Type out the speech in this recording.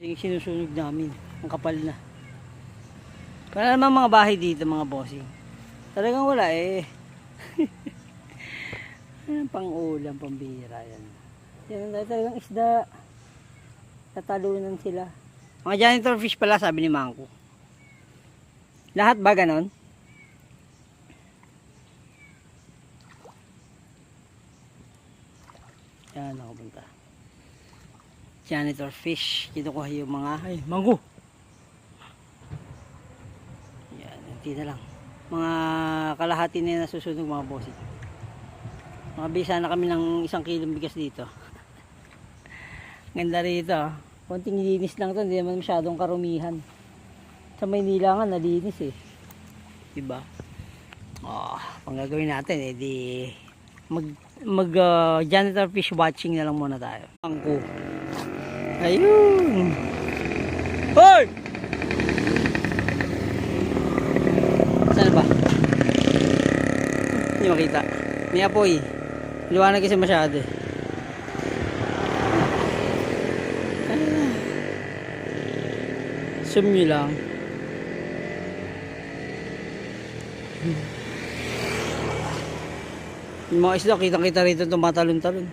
Yung sinusunog namin, ang kapal na. Wala naman mga bahay dito mga bossing. Talagang wala eh. Pang ulam, pambira yan. Yan talagang isda. Tatalunan sila. Mga janitor fish pala sabi ni Mangko. Lahat ba ganon? Yan ako punta. Janitor fish. Dito ko yung mga mangko. Yan, hindi na lang. Mga kalahati na yung nasusunog mga bossing. Makabisa na kami ng 1 kilong bigas dito. Ganda rito. Konting linis lang to, hindi naman masyadong karumihan. Sa Maynila nga nalinis eh. Diba? Pang gagawin natin di mag janitor fish watching na lang muna tayo. Mangko. Ayun. Hoy! Saan ba? Hindi makita. May apoy. Liwanag kasi masyado eh. Zoom nyo lang. Yung mga isda, kitang-kita rito tumatalon-talon.